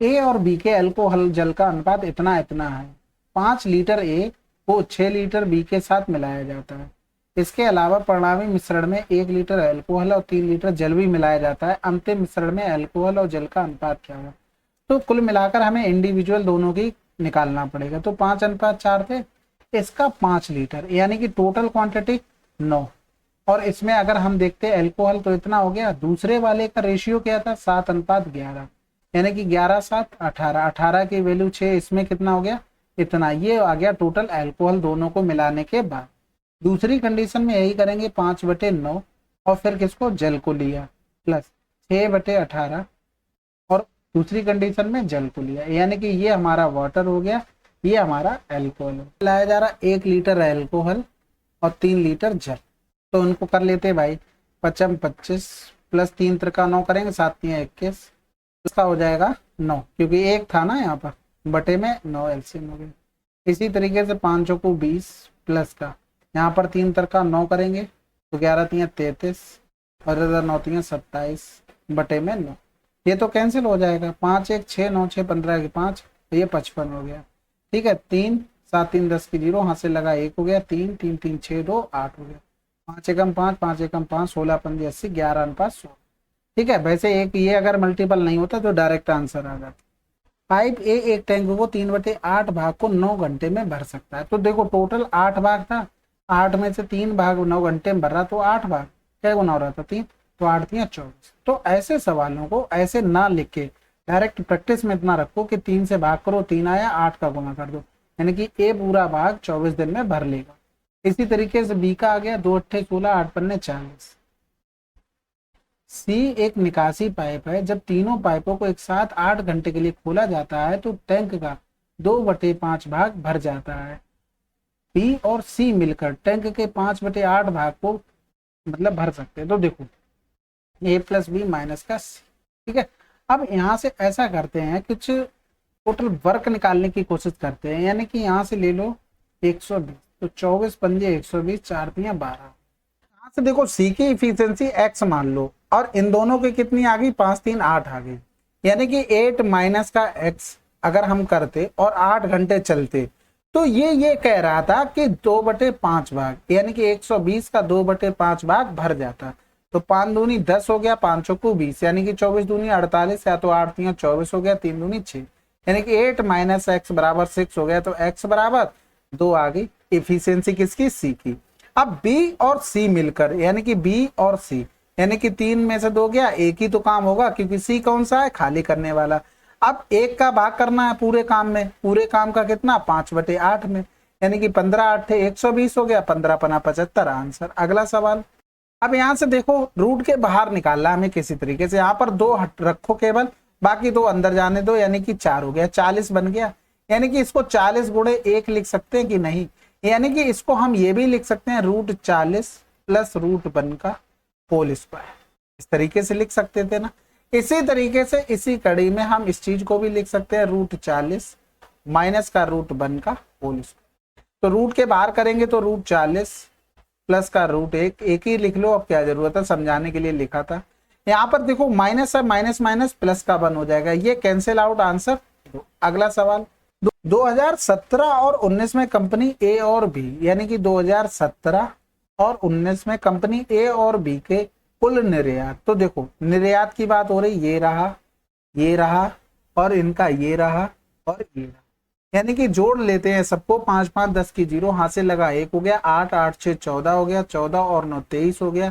ए और बी के अल्कोहल जल का अनुपात इतना इतना है, 5 लीटर ए को 6 लीटर बी के साथ मिलाया जाता है। इसके अलावा परिणामी मिश्रण में 1 लीटर अल्कोहल और 3 लीटर जल भी मिलाया जाता है। अंतिम मिश्रण में अल्कोहल और जल का अनुपात क्या होगा? तो कुल मिलाकर हमें इंडिविजुअल दोनों की निकालना पड़ेगा। तो 5:4 थे, इसका 5 लीटर, यानी कि टोटल क्वांटिटी 9। और इसमें अगर हम देखते हैं अल्कोहल तो इतना हो गया, दूसरे वाले का रेशियो क्या था? 7:11, यानी कि 11:7 18 की वैल्यू 6, इसमें कितना हो गया? इतना। ये आ गया टोटल अल्कोहल दोनों को मिलाने के बाद। दूसरी कंडीशन में यही करेंगे, 5/9 और फिर किसको? जल को लिया, प्लस 6/18 और दूसरी कंडीशन में जल को लिया, यानी कि ये हमारा वाटर हो गया, ये हमारा अल्कोहल है। लाया जा रहा 1 लीटर अल्कोहल और 3 लीटर जल। तो उनको कर लेते भाई, 25 प्लस 3 त्रिका 9 करेंगे, 7×3 = 21, इसका हो जाएगा 9, क्योंकि एक था ना यहाँ पर, बटे में 9 एलसीएम हो गया। इसी तरीके से 5×20 प्लस का यहाँ पर 3 त्रिका 9 करेंगे तो 11×3 = 33 और इधर 9×3 = 27 बटे में 9। ये तो कैंसिल हो जाएगा, 5×1 = 6, 9×6 = 15 की 5, तो ये 55 हो गया। ठीक है, 3 7 3 10 की 0, हाथ से लगा 1 हो गया, 3 3 3 6 2 8 हो गया, 5 एकम 5 5 एकम 5 16 5 80 11:16। ठीक है, वैसे एक ये अगर मल्टीपल नहीं होता तो डायरेक्ट आंसर आ जाता। पाइप ए एक टैंक को 3/8 भाग को 9 घंटे में भर सकता है। तो देखो टोटल 8 भाग था, 8 में से 3 भाग 9 घंटे में भर रहा, तो 8 भाग क्या गुना हो रहा था? 3, तो 8×3 = 24। तो ऐसे सवालों को ऐसे ना लिख के डायरेक्ट प्रैक्टिस में इतना रखो कि 3 से भाग करो, 3 आया, 8 का गुना कर दो, यानी कि ए पूरा भाग 24 दिन में भर लेगा। इसी तरीके से बी का आ गया, 2×8 = 16, 8×5 = 40। सी एक निकासी पाइप है, जब तीनों पाइपों को एक साथ 8 घंटे के लिए खोला जाता है तो टैंक का 2/5 भाग भर जाता है। बी और सी मिलकर टैंक के 5/8 भाग को मतलब भर सकते हैं। तो देखो ए प्लस बी माइनस का सी। ठीक है, अब यहाँ से ऐसा करते हैं, कुछ टोटल वर्क निकालने की कोशिश करते हैं, यानी कि यहाँ से ले लो 120, तो 24 पंजे 120, 4×3 = 12। यहाँ से देखो सी की इफिशियंसी एक्स मान लो, और इन दोनों की कितनी आ गई? 5 3 8 आ गई, यानी कि 8 माइनस का एक्स अगर हम करते और 8 घंटे चलते, तो ये कह रहा था कि 2/5 भाग, यानी कि 120 का 2/5 भाग भर जाता। तो 5 दूनी 10 हो गया, 5 चौको 20, यानी कि 24 दूनी 48, या तो 8×3 = 24 हो गया, 3 दूनी 6, यानी कि 8 माइनस एक्स बराबर 6 हो गया। तो एक्स बराबर 2 आ गई इफिशियंसी किसकी? सी की। अब बी और सी मिलकर, यानी कि बी और सी, यानी कि 3 में से 2 गया, एक ही तो काम होगा, क्योंकि सी कौन सा है? खाली करने वाला। अब एक का भाग करना है पूरे काम में, पूरे काम का कितना? 5/8 में, यानी कि 15×8 = 120 हो गया, 15×5 = 75 आंसर। अगला सवाल, अब यहाँ से देखो रूट के बाहर निकालना हमें किसी तरीके से, यहाँ पर 2 हट रखो केवल, बाकी 2 अंदर जाने दो, यानी कि 4 हो गया, 40 बन गया। यानी कि इसको 40×1 लिख सकते हैं कि नहीं? यानी कि इसको हम ये भी लिख सकते हैं, √40 + √1 का होल स्क्वायर, इस तरीके से लिख सकते थे ना। इसी तरीके से इसी कड़ी में हम इस चीज को भी लिख सकते हैं, √40 माइनस का √1 का होल स्क्वायर। तो रूट के बाहर करेंगे तो √40 प्लस का √1, एक ही लिख लो, अब क्या जरूरत है, समझाने के लिए लिखा था। यहाँ पर देखो माइनस है, माइनस माइनस प्लस का 1 हो जाएगा, ये कैंसिल आउट, आंसर। अगला सवाल, 2017 और 19 में कंपनी ए और बी, यानी कि 2017 और 19 में कंपनी ए और बी के कुल निर्यात, तो देखो निर्यात की बात हो रही, ये रहा और इनका ये रहा और ये रहा, यानी कि जोड़ लेते हैं सबको, 5 5 10 की 0, हाथ से लगा 1 हो गया, 8 8 6 14 हो गया, 14 और 9 23 हो गया,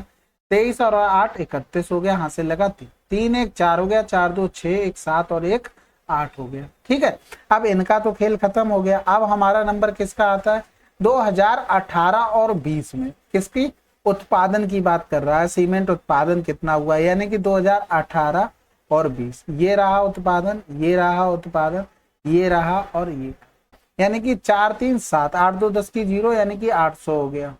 23 और 8 31 हो गया, हाथ से लगा 3 3 1 4 हो गया, 4 2 6 1 7 और 1 8 हो गया। ठीक है, अब इनका तो खेल खत्म हो गया। अब हमारा नंबर किसका आता है? 2018 और 20 में किसकी उत्पादन की बात कर रहा है, सीमेंट उत्पादन कितना हुआ, यानी कि 2018 और 20, ये रहा उत्पादन, ये रहा उत्पादन, ये रहा और ये, यानी कि 4 3 7 8 2 10 की 0, यानी कि 800 हो गया।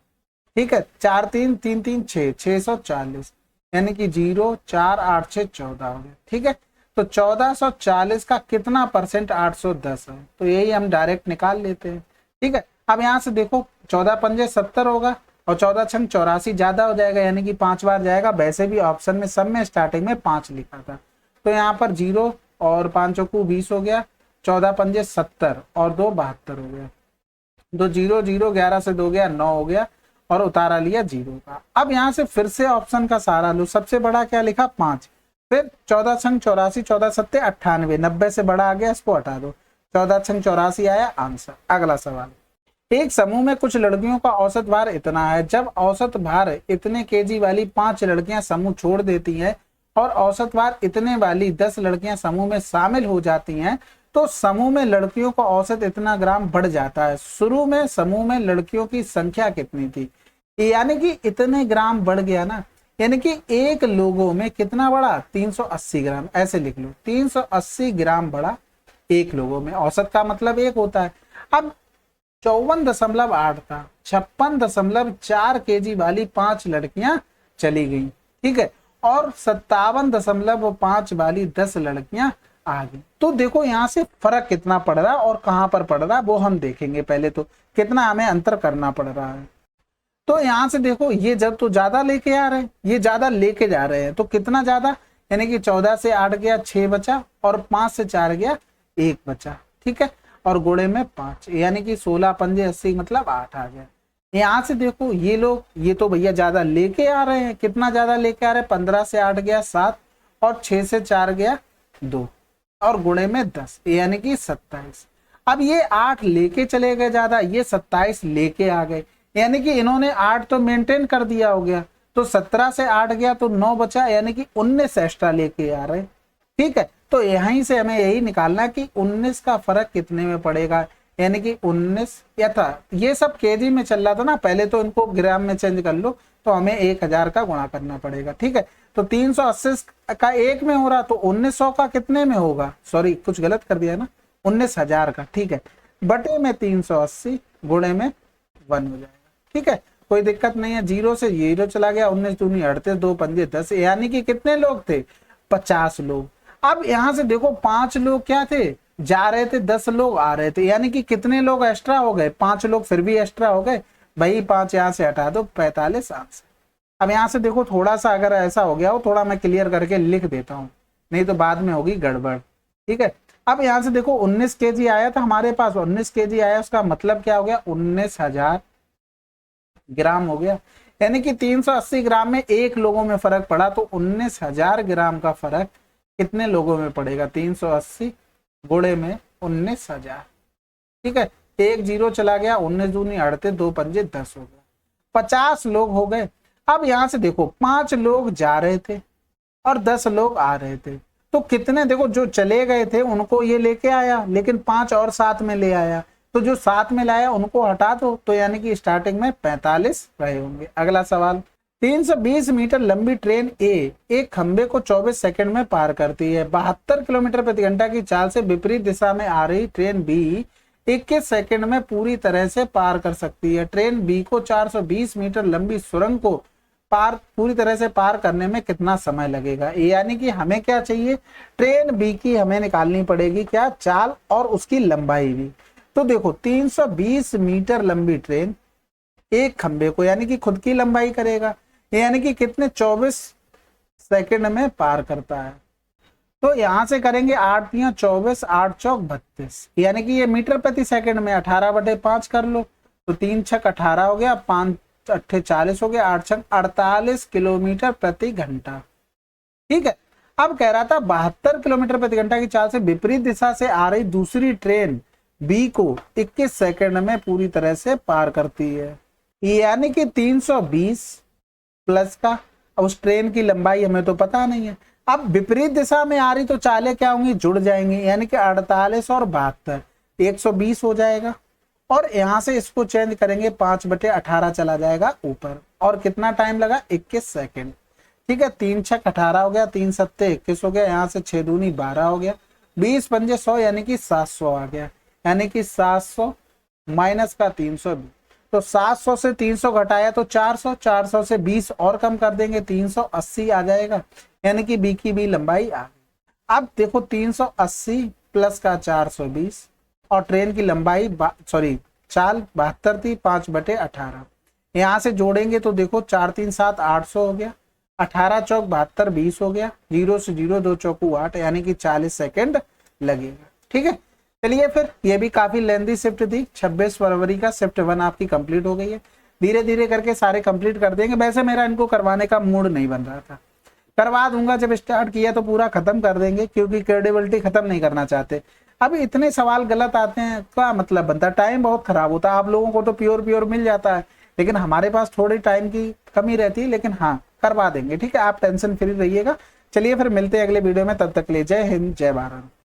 ठीक है, 4 3 3 3 6 640, यानी कि 0 4 8 6 14 हो गया। ठीक है, तो 1440 का कितना परसेंट 810 है, तो यही हम डायरेक्ट निकाल लेते हैं। ठीक है, अब यहाँ से देखो 14 पंजे 70 होगा और 14 छंग 84 ज्यादा हो जाएगा, यानी कि 5 बार जाएगा। वैसे भी ऑप्शन में सब में स्टार्टिंग में 5 लिखा था, तो यहाँ पर 0 और 5 चौकू 20 हो गया, 14 पंजे 70 और 2 72 हो गया। तो 0 0, 11 से 2 गया 9 हो गया और उतारा लिया 0 का। अब यहाँ से फिर से ऑप्शन का सहारा लो, सबसे बड़ा क्या लिखा 5, फिर 14 छंग 84, 14 सत्ते 98, 90 से बड़ा आ गया, इसको हटा दो, 14 छंग 84 आया आंसर। अगला सवाल, एक समूह में कुछ लड़कियों का औसत भार इतना है, जब औसत भार इतने केजी वाली 5 लड़कियां समूह छोड़ देती हैं और औसत भार इतने वाली 10 लड़कियां समूह में शामिल हो जाती हैं, तो समूह में लड़कियों का औसत इतना ग्राम बढ़ जाता है। शुरू में समूह में लड़कियों की संख्या कितनी थी, यानी कि इतने ग्राम बढ़ गया ना, यानी कि एक लोगों में कितना बढ़ा 380 ग्राम, ऐसे लिख लो 380 ग्राम बढ़ा एक लोगों में, औसत का मतलब एक होता है। अब 54.8 था, 56.4 केजी वाली 5 लड़कियां चली गई, ठीक है, और 57.5 वाली 10 लड़कियां आ गई। तो देखो यहाँ से फर्क कितना पड़ रहा है और कहां पर पड़ रहा है वो हम देखेंगे। पहले तो कितना हमें अंतर करना पड़ रहा है, तो यहां से देखो ये जब तो ज्यादा लेके आ रहे हैं, ये ज्यादा लेके जा रहे हैं, तो कितना ज्यादा, यानी कि 14 से 8 गया 6 बचा और 5 से 4 गया 1 बचा, ठीक है, और गुणे में 5, यानी कि 16 पंजे 80 मतलब 8 आ गया। यहाँ से देखो ये लोग, ये तो भैया ज्यादा लेके आ रहे हैं, कितना ज्यादा लेके आ रहे हैं, 15 से 8 गया 7 और 6 से 4 गया 2 और गुणे में 10, यानी कि 27। अब ये 8 लेके चले गए ज्यादा, ये 27 लेके आ गए, यानी कि इन्होंने 8 तो मेंटेन कर दिया हो गया, तो 17 से 8 गया तो 9 बचा, यानी कि 19 एक्स्ट्रा लेके आ रहे, ठीक है। तो यहीं से हमें यही निकालना कि 19 का फर्क कितने में पड़ेगा, यानी कि 19 या था, ये सब केजी में चल रहा था ना, पहले तो इनको ग्राम में चेंज कर लो, तो हमें 1000 का गुणा करना पड़ेगा, ठीक है। तो 380 का 1 में हो रहा, तो 1900 का कितने में होगा, सॉरी कुछ गलत कर दिया ना, 19,000 का, ठीक है, बटे में 380 गुणे में 1 हो जाएगा, ठीक है, कोई दिक्कत नहीं है। 0 से 0 चला गया, 19 दूनी 38, 2 पंजे 10, यानी कि कितने लोग थे 50 लोग। अब यहां से देखो 5 लोग क्या थे, जा रहे थे, 10 लोग आ रहे थे, यानी कि कितने लोग एक्स्ट्रा हो गए, 5 लोग फिर भी एक्स्ट्रा हो गए भाई, 5 यहां से हटा दो, 45 आंसर। अब यहां से देखो थोड़ा सा अगर ऐसा हो गया हो, थोड़ा मैं क्लियर करके लिख देता हूं, नहीं तो बाद में होगी गड़बड़, ठीक है। अब यहां से देखो 19 केजी आया था हमारे पास, 19 केजी आया, उसका मतलब क्या हो गया 19,000 ग्राम हो गया, यानी कि 380 ग्राम में एक लोगों में फर्क पड़ा, तो 19,000 ग्राम का फर्क कितने लोगों में पड़ेगा, 380 गुणे में 19,000, ठीक है, 1 0 चला गया, 19 दूनी 38, 2 पंजे 10 हो गया, 50 लोग हो गए। अब यहां से देखो 5 लोग जा रहे थे और 10 लोग आ रहे थे, तो कितने, देखो जो चले गए थे उनको ये लेके आया, लेकिन 5 और साथ में ले आया, तो जो साथ में लाया उनको हटा दो, तो यानी कि स्टार्टिंग में 45 रहे होंगे। अगला सवाल, 320 मीटर लंबी ट्रेन ए एक खंबे को 24 सेकंड में पार करती है, 72 किलोमीटर प्रति घंटा की चाल से विपरीत दिशा में आ रही ट्रेन बी 21 सेकंड में पूरी तरह से पार कर सकती है। ट्रेन बी को 420 मीटर लंबी सुरंग को पूरी तरह से पार करने में कितना समय लगेगा, यानी कि हमें क्या चाहिए, ट्रेन बी की हमें निकालनी पड़ेगी क्या, चाल और उसकी लंबाई भी। तो देखो 320 मीटर लंबी ट्रेन एक खंबे को, यानी कि खुद की लंबाई करेगा, यानी कि कितने 24 सेकंड में पार करता है। तो यहां से करेंगे 8 या 24, 8 चौक 32, यानी कि ये मीटर प्रति सेकंड में 18/5 कर लो, तो 3 छक 18 हो गया, 5 अट्ठे 40 हो गया, 8 छक 48 किलोमीटर प्रति घंटा, ठीक है। अब कह रहा था 72 किलोमीटर प्रति घंटा की चाल से विपरीत दिशा से आ रही दूसरी ट्रेन बी को 21 सेकंड में पूरी तरह से पार करती है, यानी कि 320 प्लस का, उस ट्रेन की लंबाई हमें तो पता नहीं है, अब विपरीत दिशा में आ रही तो चालें क्या होंगी, जुड़ जाएंगी, यानी कि 48 और 72 120 हो जाएगा, और यहां से इसको चेंज करेंगे 5/18 चला जाएगा ऊपर, और कितना टाइम लगा 21 सेकंड, ठीक है। 3 छक 18 हो गया, 3 सत्ते 21 हो गया, यहाँ से 6 दूनी 12 हो गया, 20 पंजे 100, यानी कि 700 आ गया, यानी कि 700 माइनस का 320, तो 700 से 300 घटाया तो 400, 400 से 20 और कम कर देंगे 380 आ जाएगा, यानी कि बी की भी लंबाई आ गई। अब देखो 380 प्लस का 420 और ट्रेन की लंबाई सॉरी चाल 72 थी, 5/18, यहाँ से जोड़ेंगे तो देखो 4 3 7 800 हो गया, 18 चौक 72 20 हो गया, 0 से 0 2 चौकू 8, यानी कि 40 सेकंड लगेगा, ठीक है। चलिए फिर, ये भी काफी लेंदी शिफ्ट थी। 26 फरवरी का शिफ्ट 1 आपकी कंप्लीट हो गई है। धीरे धीरे करके सारे कंप्लीट कर देंगे। वैसे मेरा इनको करवाने का मूड नहीं बन रहा था, करवा दूंगा, जब स्टार्ट किया तो पूरा खत्म कर देंगे, क्योंकि क्रेडिबिलिटी खत्म नहीं करना चाहते। अभी इतने सवाल गलत आते हैं, क्या मतलब बनता है, टाइम बहुत खराब होता है। आप लोगों को तो प्योर प्योर मिल जाता है, लेकिन हमारे पास थोड़ी टाइम की कमी रहती है। लेकिन हाँ, करवा देंगे, ठीक है, आप टेंशन फ्री रहिएगा। चलिए फिर मिलते हैं अगले वीडियो में, तब तक के लिए जय हिंद, जय भारत।